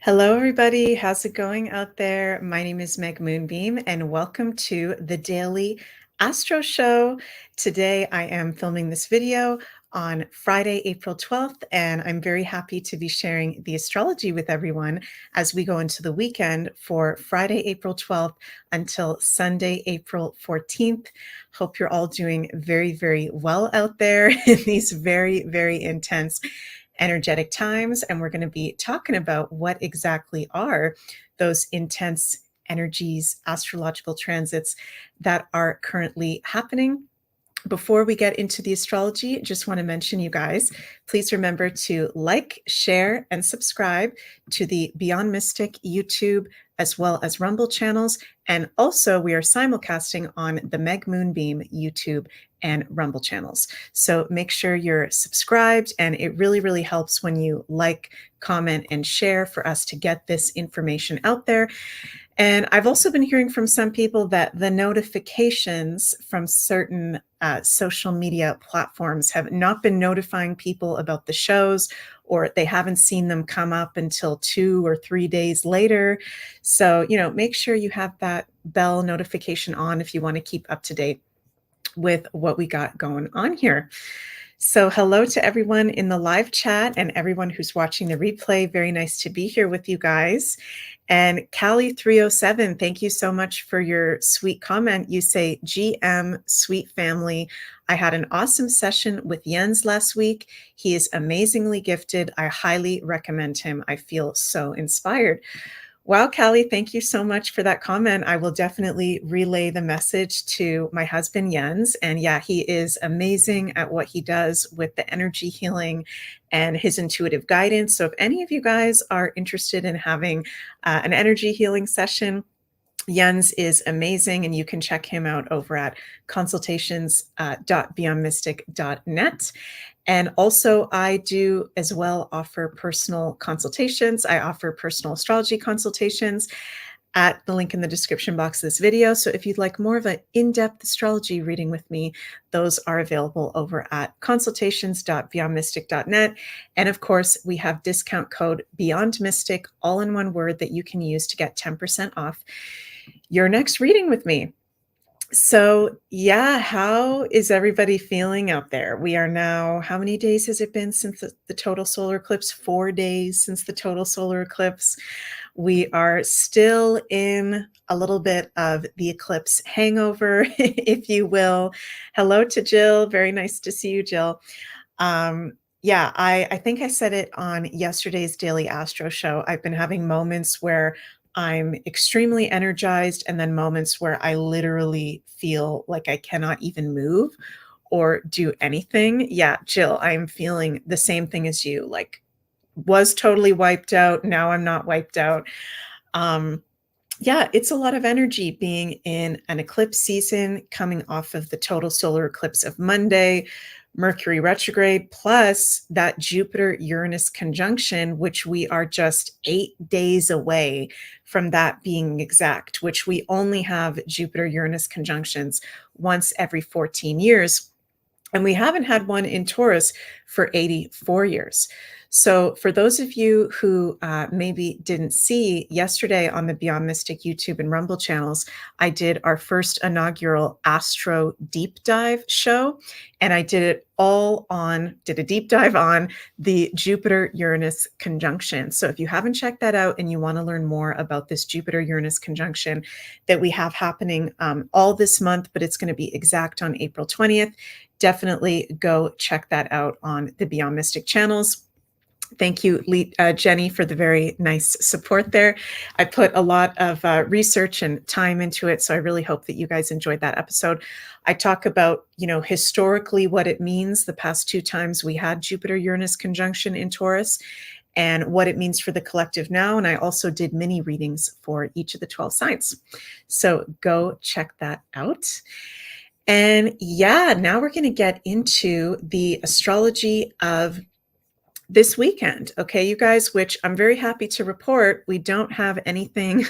Hello, everybody. How's it going out there? My name is Meg Moonbeam, and welcome to the Daily Astro Show. Today, I am filming this video on Friday, April 12th, and I'm very happy to be sharing the astrology with everyone as we go into the weekend for Friday, April 12th until Sunday, April 14th. Hope you're all doing very, very well out there in these very, very intense energetic times, and we're going to be talking about what exactly are those intense energies, astrological transits that are currently happening. Before we get into the astrology, just want to mention, you guys, please remember to like, share, and subscribe to the Beyond Mystic YouTube as well as Rumble channels. And also, we are simulcasting on the Meg Moonbeam YouTube and Rumble channels. So make sure you're subscribed, and it really, really helps when you like, comment, and share for us to get this information out there. And I've also been hearing from some people that the notifications from certain social media platforms have not been notifying people about the shows, or they haven't seen them come up until 2 or 3 days later. So, make sure you have that bell notification on if you want to keep up to date with what we got going on here. So hello to everyone in the live chat and everyone who's watching the replay. Very nice to be here with you guys. And Callie307, thank you so much for your sweet comment. You say, GM, sweet family. I had an awesome session with Jens last week. He is amazingly gifted. I highly recommend him. I feel so inspired. Wow, Callie, thank you so much for that comment. I will definitely relay the message to my husband, Jens. And yeah, he is amazing at what he does with the energy healing and his intuitive guidance. So if any of you guys are interested in having an energy healing session, Jens is amazing, and you can check him out over at consultations.beyondmystic.net. And also, I do as well offer personal consultations. I offer personal astrology consultations at the link in the description box of this video. So if you'd like more of an in-depth astrology reading with me, those are available over at consultations.beyondmystic.net. And of course, we have discount code BEYONDMYSTIC, all in one word, that you can use to get 10% off your next reading with me. So yeah, how is everybody feeling out there? We are now, how many days has it been since the total solar eclipse? 4 days since the total solar eclipse. We are still in a little bit of the eclipse hangover, if you will. Hello to Jill. Very nice to see you, Jill. Yeah, I think I said it on yesterday's Daily Astro Show. I've been having moments where I'm extremely energized, and then moments where I literally feel like I cannot even move or do anything. Yeah, Jill, I'm feeling the same thing as you, like was totally wiped out. Now I'm not wiped out. Yeah, it's a lot of energy being in an eclipse season, coming off of the total solar eclipse of Monday, Mercury retrograde, plus that Jupiter-Uranus conjunction, which we are just 8 days away from that being exact, which we only have Jupiter-Uranus conjunctions once every 14 years. And we haven't had one in Taurus for 84 years. So for those of you who maybe didn't see, yesterday on the Beyond Mystic YouTube and Rumble channels, I did our first inaugural Astro Deep Dive show. And I did a deep dive on the Jupiter-Uranus conjunction. So if you haven't checked that out and you want to learn more about this Jupiter-Uranus conjunction that we have happening all this month, but it's going to be exact on April 20th, definitely go check that out on the Beyond Mystic channels. Thank you, Jenny, for the very nice support there. I put a lot of research and time into it, so I really hope that you guys enjoyed that episode. I talk about, historically what it means the past 2 times we had Jupiter-Uranus conjunction in Taurus, and what it means for the collective now. And I also did mini readings for each of the 12 signs. So go check that out. And yeah, now we're going to get into the astrology of this weekend. Okay, you guys, which I'm very happy to report, we don't have anything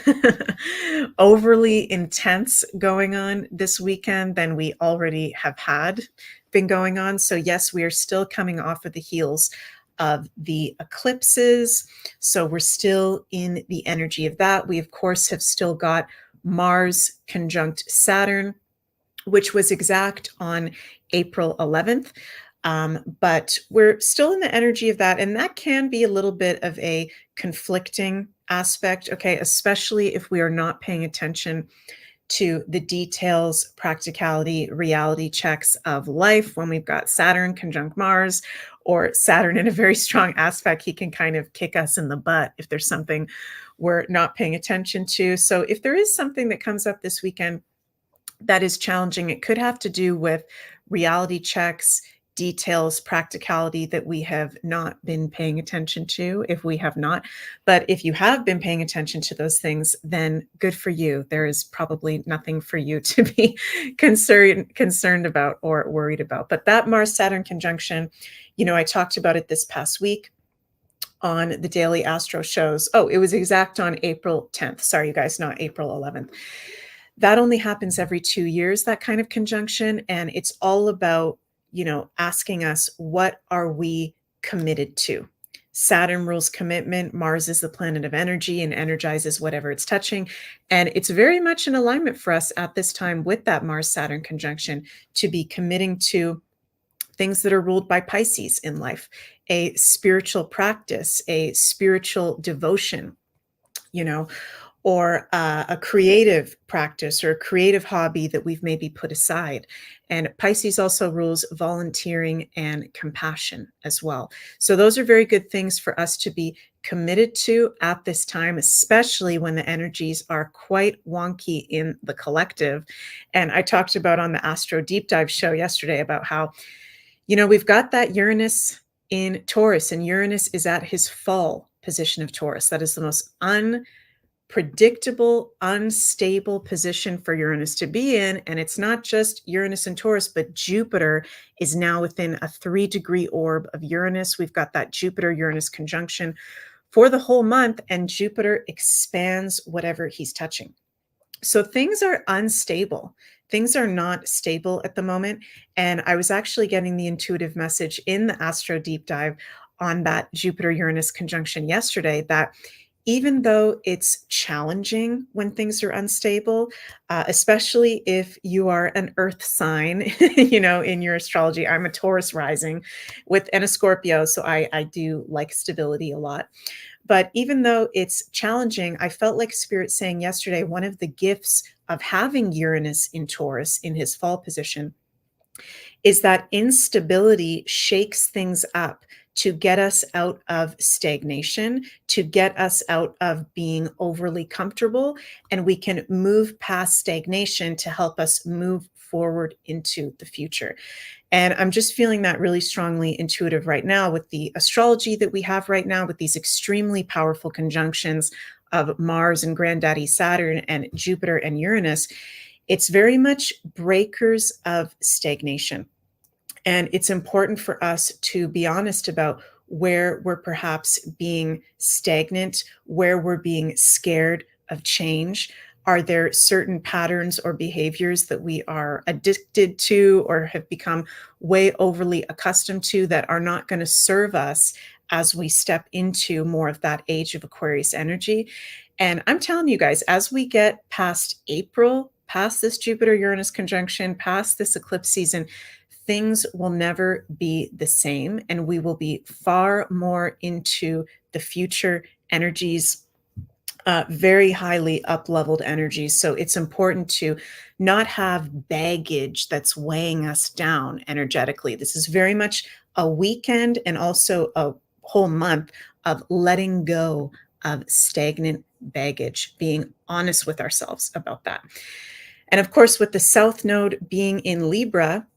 overly intense going on this weekend than we already have been going on. So yes, we are still coming off of the heels of the eclipses. So we're still in the energy of that. We, of course, have still got Mars conjunct Saturn, which was exact on April 11th. But we're still in the energy of that. And that can be a little bit of a conflicting aspect, okay, especially if we are not paying attention to the details, practicality, reality checks of life. When we've got Saturn conjunct Mars, or Saturn in a very strong aspect, he can kind of kick us in the butt if there's something we're not paying attention to. So if there is something that comes up this weekend that is challenging, it could have to do with reality checks, details, practicality that we have not been paying attention to, if we have not. But if you have been paying attention to those things, then good for you. There is probably nothing for you to be concerned about or worried about. But that Mars-Saturn conjunction, I talked about it this past week on the Daily Astro shows. Oh, it was exact on April 10th. Sorry, you guys, not April 11th. That only happens every 2 years, that kind of conjunction. And it's all about, asking us, what are we committed to? Saturn rules commitment. Mars is the planet of energy and energizes whatever it's touching. And it's very much in alignment for us at this time with that Mars-Saturn conjunction to be committing to things that are ruled by Pisces in life, a spiritual practice, a spiritual devotion, or a creative practice or a creative hobby that we've maybe put aside. And Pisces also rules volunteering and compassion as well. So those are very good things for us to be committed to at this time, especially when the energies are quite wonky in the collective. And I talked about on the Astro Deep Dive show yesterday about how, we've got that Uranus in Taurus, and Uranus is at his fall position of Taurus. That is the most unpredictable, unstable position for Uranus to be in. And it's not just Uranus and Taurus, but Jupiter is now within a 3-degree orb of Uranus. We've got that Jupiter-Uranus conjunction for the whole month, and Jupiter expands whatever he's touching. So things are unstable. Things are not stable at the moment. And I was actually getting the intuitive message in the Astro Deep Dive on that Jupiter-Uranus conjunction yesterday that even though it's challenging when things are unstable, especially if you are an earth sign, in your astrology. I'm a Taurus rising and a Scorpio, so I do like stability a lot. But even though it's challenging, I felt like Spirit saying yesterday, one of the gifts of having Uranus in Taurus in his fall position is that instability shakes things up to get us out of stagnation, to get us out of being overly comfortable, and we can move past stagnation to help us move forward into the future. And I'm just feeling that really strongly intuitive right now with the astrology that we have right now, with these extremely powerful conjunctions of Mars and Granddaddy Saturn and Jupiter and Uranus. It's very much breakers of stagnation. And it's important for us to be honest about where we're perhaps being stagnant, where we're being scared of change. Are there certain patterns or behaviors that we are addicted to or have become way overly accustomed to that are not going to serve us as we step into more of that age of Aquarius energy? And I'm telling you guys, as we get past April, past this Jupiter-Uranus conjunction, past this eclipse season, things will never be the same, and we will be far more into the future energies, very highly up-leveled energies. So it's important to not have baggage that's weighing us down energetically. This is very much a weekend and also a whole month of letting go of stagnant baggage, being honest with ourselves about that. And of course, with the South Node being in Libra,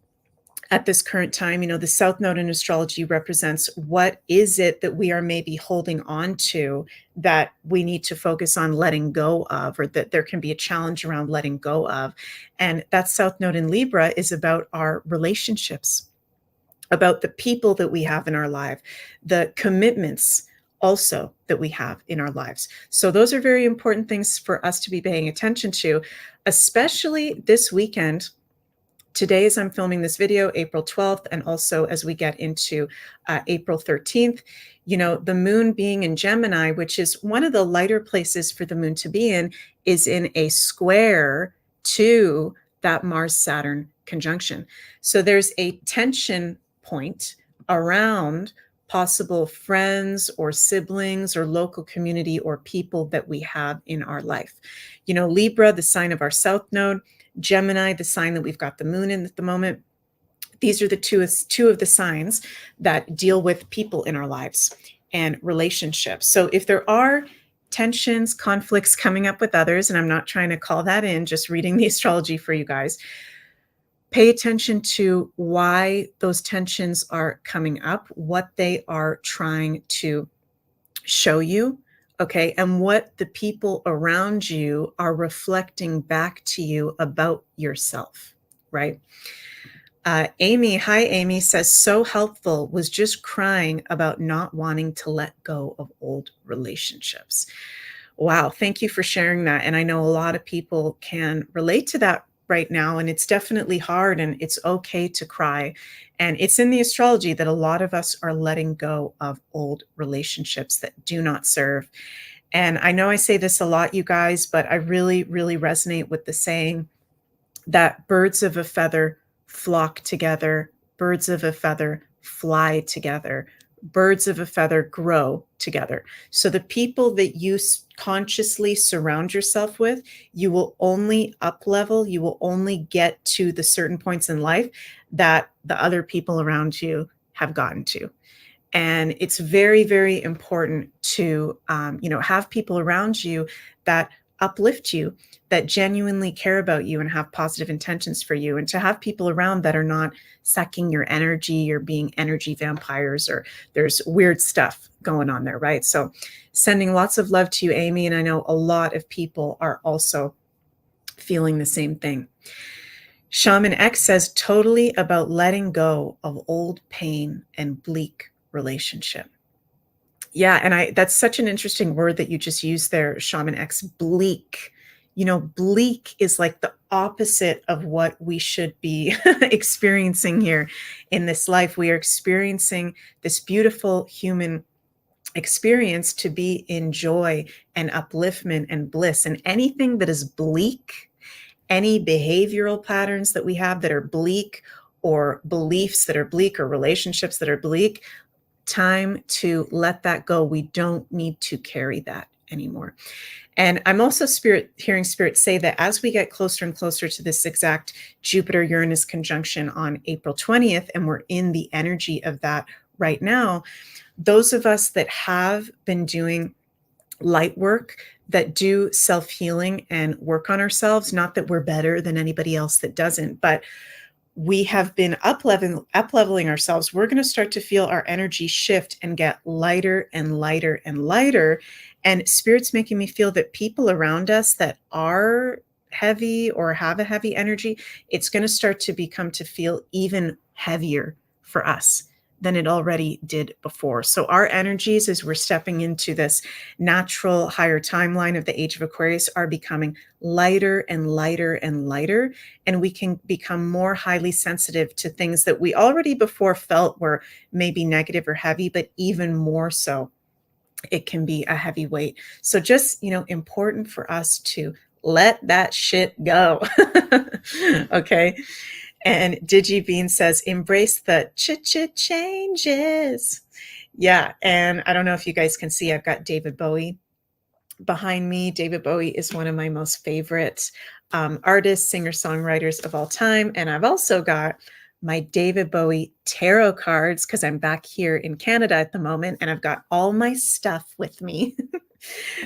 at this current time, the South Node in astrology represents what is it that we are maybe holding on to that we need to focus on letting go of, or that there can be a challenge around letting go of. And that South Node in Libra is about our relationships, about the people that we have in our life, the commitments also that we have in our lives. So those are very important things for us to be paying attention to, especially this weekend. today, as I'm filming this video, April 12th, and also as we get into April 13th, you know, the moon being in Gemini, which is one of the lighter places for the moon to be in, is in a square to that Mars-Saturn conjunction. So there's a tension point around possible friends or siblings or local community or people that we have in our life. You know, Libra, the sign of our South Node, Gemini, the sign that we've got the moon in at the moment. These are the two of the signs that deal with people in our lives and relationships. So if there are tensions, conflicts coming up with others, and I'm not trying to call that in, just reading the astrology for you guys, pay attention to why those tensions are coming up, what they are trying to show you, okay, and what the people around you are reflecting back to you about yourself, right? Amy, hi Amy, says, so helpful, was just crying about not wanting to let go of old relationships. Wow, thank you for sharing that. And I know a lot of people can relate to that right now, and it's definitely hard, and it's okay to cry. And it's in the astrology that a lot of us are letting go of old relationships that do not serve. And I know I say this a lot, you guys, but I really, really resonate with the saying that birds of a feather flock together, birds of a feather fly together, birds of a feather grow together. So the people that you consciously surround yourself with, you will only up level, you will only get to the certain points in life that the other people around you have gotten to. And it's very, very important to, you know, have people around you that uplift you, that genuinely care about you and have positive intentions for you, and to have people around that are not sucking your energy or being energy vampires, or there's weird stuff going on there, right? So sending lots of love to you, Amy. And I know a lot of people are also feeling the same thing. Shaman X says, totally about letting go of old pain and bleak relationship. Yeah, and that's such an interesting word that you just used there, Shaman X, bleak. You know, bleak is like the opposite of what we should be experiencing here in this life. We are experiencing this beautiful human experience to be in joy and upliftment and bliss. And anything that is bleak, any behavioral patterns that we have that are bleak, or beliefs that are bleak, or relationships that are bleak, time to let that go. We don't need to carry that anymore. And I'm also hearing spirit say that as we get closer and closer to this exact Jupiter-Uranus conjunction on April 20th, and we're in the energy of that right now, those of us that have been doing light work, that do self-healing and work on ourselves, not that we're better than anybody else that doesn't, but we have been up-leveling ourselves, we're going to start to feel our energy shift and get lighter and lighter and lighter. And Spirit's making me feel that people around us that are heavy or have a heavy energy, it's going to start to feel even heavier for us than it already did before. So our energies, as we're stepping into this natural higher timeline of the age of Aquarius, are becoming lighter and lighter and lighter, and we can become more highly sensitive to things that we already before felt were maybe negative or heavy, but even more so, it can be a heavy weight. So just, you know, important for us to let that shit go. Okay. And DigiBean says, embrace the changes. Yeah. And I don't know if you guys can see, I've got David Bowie behind me. David Bowie is one of my most favorite artists, singer-songwriters of all time. And I've also got my David Bowie tarot cards, because I'm back here in Canada at the moment, and I've got all my stuff with me.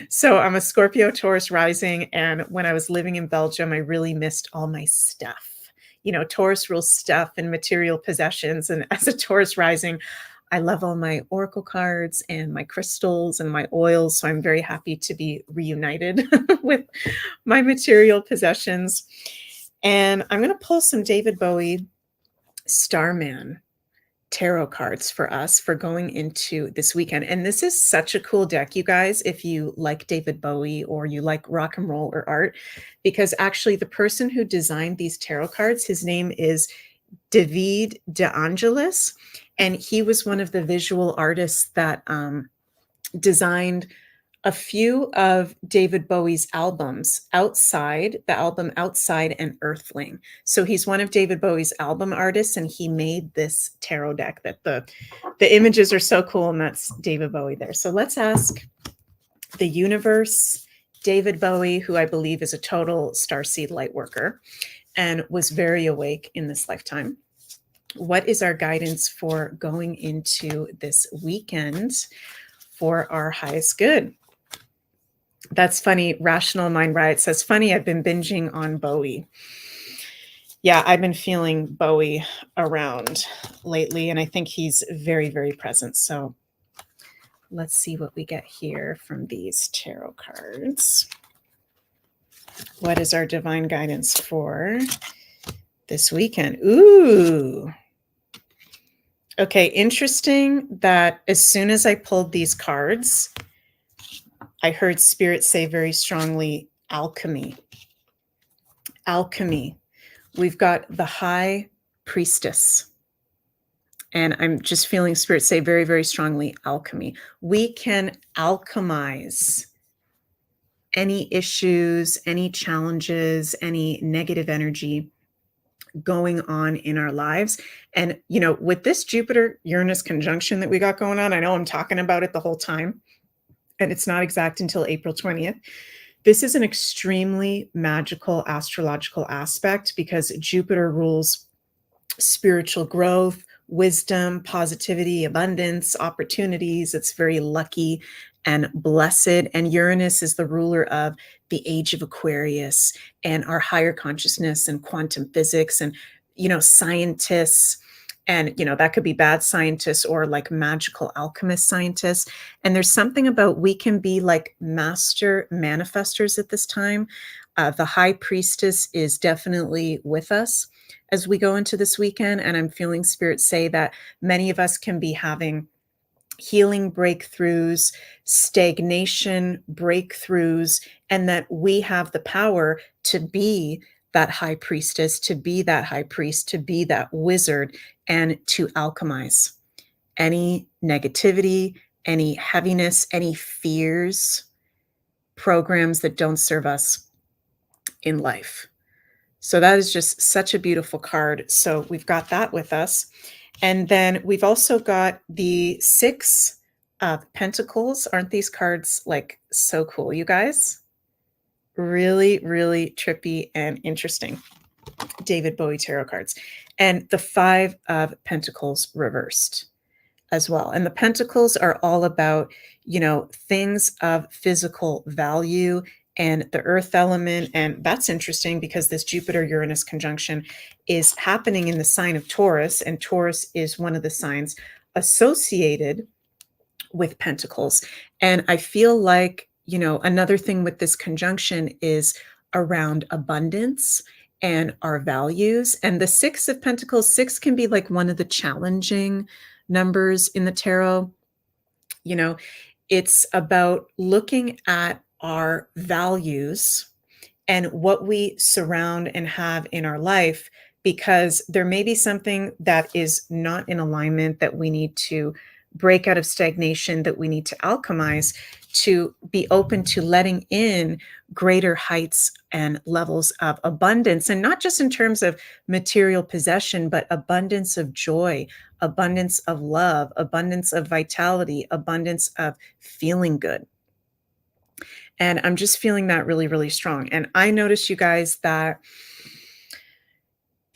So I'm a Scorpio Taurus rising, and when I was living in Belgium, I really missed all my stuff. You know, Taurus rules stuff and material possessions. And as a Taurus rising, I love all my oracle cards and my crystals and my oils. So I'm very happy to be reunited with my material possessions. And I'm going to pull some David Bowie Starman tarot cards for us for going into this weekend. And this is such a cool deck, you guys, if you like David Bowie or you like rock and roll or art, because actually the person who designed these tarot cards, his name is David De Angelis, and he was one of the visual artists that designed a few of David Bowie's albums, Outside, the album Outside and Earthling. So he's one of David Bowie's album artists, and he made this tarot deck that the images are so cool, and that's David Bowie there. So let's ask the universe, David Bowie, who I believe is a total starseed light worker and was very awake in this lifetime. What is our guidance for going into this weekend for our highest good? That's funny. Rational Mind Riot says, funny, I've been binging on Bowie. Yeah, I've been feeling Bowie around lately, and I think he's very, very present. So let's see what we get here from these tarot cards. What is our divine guidance for this weekend? Ooh. Okay, interesting that as soon as I pulled these cards, I heard Spirit say very strongly, alchemy. Alchemy. We've got the High Priestess. And I'm just feeling Spirit say very, very strongly, alchemy. We can alchemize any issues, any challenges, any negative energy going on in our lives. And, you know, with this Jupiter-Uranus conjunction that we got going on, I know I'm talking about it the whole time, and it's not exact until April 20th. This is an extremely magical astrological aspect because Jupiter rules spiritual growth, wisdom, positivity, abundance, opportunities. It's very lucky and blessed. And Uranus is the ruler of the age of Aquarius and our higher consciousness and quantum physics and, you know, scientists. And, you know, that could be bad scientists or like magical alchemist scientists. And there's something about we can be like master manifestors at this time. The High Priestess is definitely with us as we go into this weekend. And I'm feeling Spirit say that many of us can be having healing breakthroughs, stagnation breakthroughs, and that we have the power to be that high priestess, to be that high priest, to be that wizard, and to alchemize any negativity, any heaviness, any fears, programs that don't serve us in life. So that is just such a beautiful card. So we've got that with us. And then we've also got the Six of Pentacles. Aren't these cards like so cool, you guys? Really, really trippy and interesting. David Bowie tarot cards. And the Five of Pentacles reversed as well. And the Pentacles are all about, you know, things of physical value and the earth element. And that's interesting because this Jupiter-Uranus conjunction is happening in the sign of Taurus, and Taurus is one of the signs associated with Pentacles. And I feel like, you know, another thing with this conjunction is around abundance and our values. And the Six of Pentacles, six can be like one of the challenging numbers in the tarot. You know, it's about looking at our values and what we surround and have in our life, because there may be something that is not in alignment that we need to break out of stagnation, that we need to alchemize to be open to letting in greater heights and levels of abundance. And not just in terms of material possession, but abundance of joy, abundance of love, abundance of vitality, abundance of feeling good. And I'm just feeling that really, really strong. And I notice, you guys, that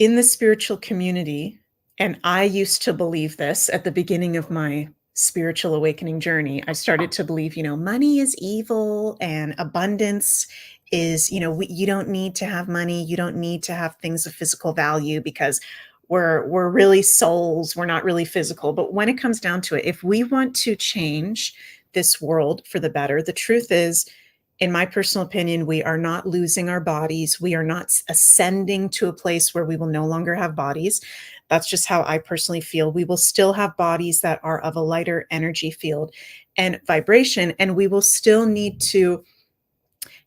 in the spiritual community, and I used to believe this at the beginning of my spiritual awakening journey, I started to believe, you know, money is evil and abundance is, you know, you don't need to have money. You don't need to have things of physical value because we're really souls. We're not really physical. But when it comes down to it, if we want to change this world for the better, the truth is, in my personal opinion, we are not losing our bodies. We are not ascending to a place where we will no longer have bodies. That's just how I personally feel. We will still have bodies that are of a lighter energy field and vibration, and we will still need to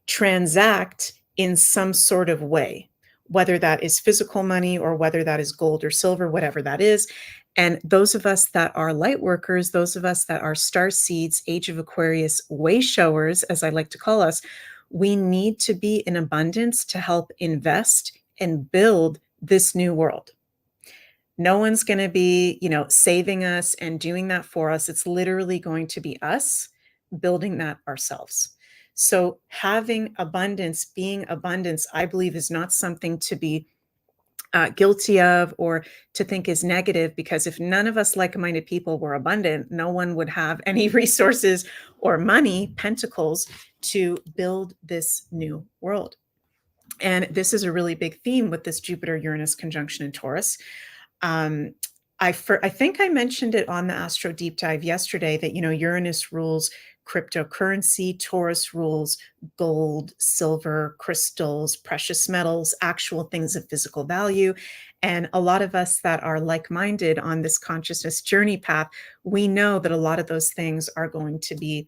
transact in some sort of way, whether that is physical money or whether that is gold or silver, whatever that is. And those of us that are light workers, those of us that are star seeds, age of Aquarius way showers, as I like to call us, we need to be in abundance to help invest and build this new world. No one's going to be, saving us and doing that for us. It's literally going to be us building that ourselves. So having abundance, being abundance, I believe is not something to be guilty of or to think is negative, because if none of us like-minded people were abundant, no one would have any resources or money, pentacles, to build this new world. And this is a really big theme with this Jupiter-Uranus conjunction in Taurus. I think I mentioned it on the Astro Deep Dive yesterday that, Uranus rules cryptocurrency, Taurus rules gold, silver, crystals, precious metals, actual things of physical value. And a lot of us that are like-minded on this consciousness journey path, we know that a lot of those things are going to be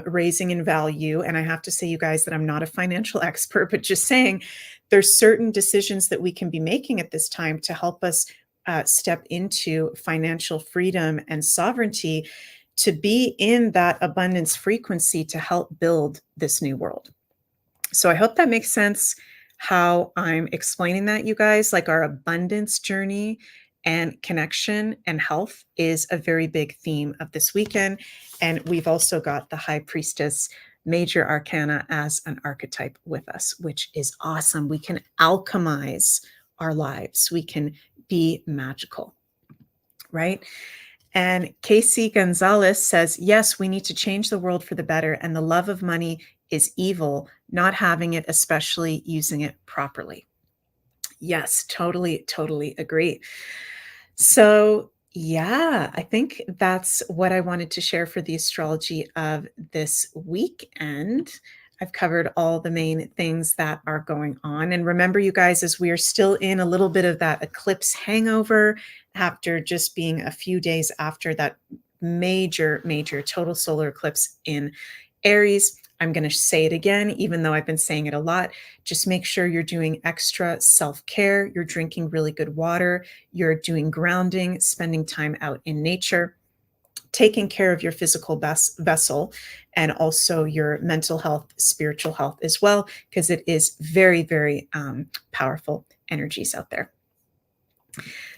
raising in value. And I have to say, you guys, that I'm not a financial expert, but just saying there's certain decisions that we can be making at this time to help us step into financial freedom and sovereignty, to be in that abundance frequency to help build this new world. So I hope that makes sense how I'm explaining that, you guys. Like, our abundance journey and connection and health is a very big theme of this weekend. And we've also got the High Priestess Major Arcana as an archetype with us, which is awesome. We can alchemize our lives. We can be magical, right? And Casey Gonzalez says, yes, we need to change the world for the better. And the love of money is evil, not having it, especially using it properly. Yes, totally, totally agree. So yeah, I think that's what I wanted to share for the astrology of this weekend. I've covered all the main things that are going on. And remember, you guys, as we are still in a little bit of that eclipse hangover after just being a few days after that major, major total solar eclipse in Aries, I'm going to say it again, even though I've been saying it a lot. Just make sure you're doing extra self-care. You're drinking really good water. You're doing grounding, spending time out in nature, taking care of your physical vessel, and also your mental health, spiritual health as well, because it is very, very powerful energies out there.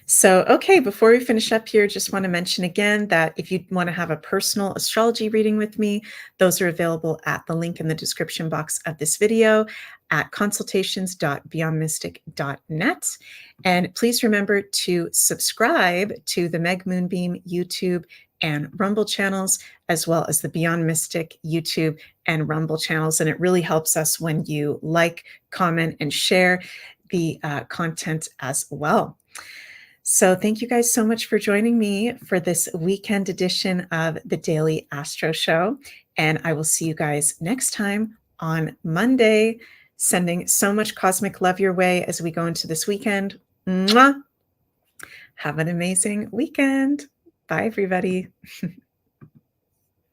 So, okay, before we finish up here, just want to mention again that if you want to have a personal astrology reading with me, those are available at the link in the description box of this video at consultations.beyondmystic.net. And please remember to subscribe to the Meg Moonbeam YouTube and Rumble channels, as well as the Beyond Mystic YouTube and Rumble channels. And it really helps us when you like, comment, and share the content as well. So thank you guys so much for joining me for this weekend edition of the Daily Astro Show. And I will see you guys next time on Monday. Sending so much cosmic love your way as we go into this weekend. Mwah! Have an amazing weekend. Bye, everybody.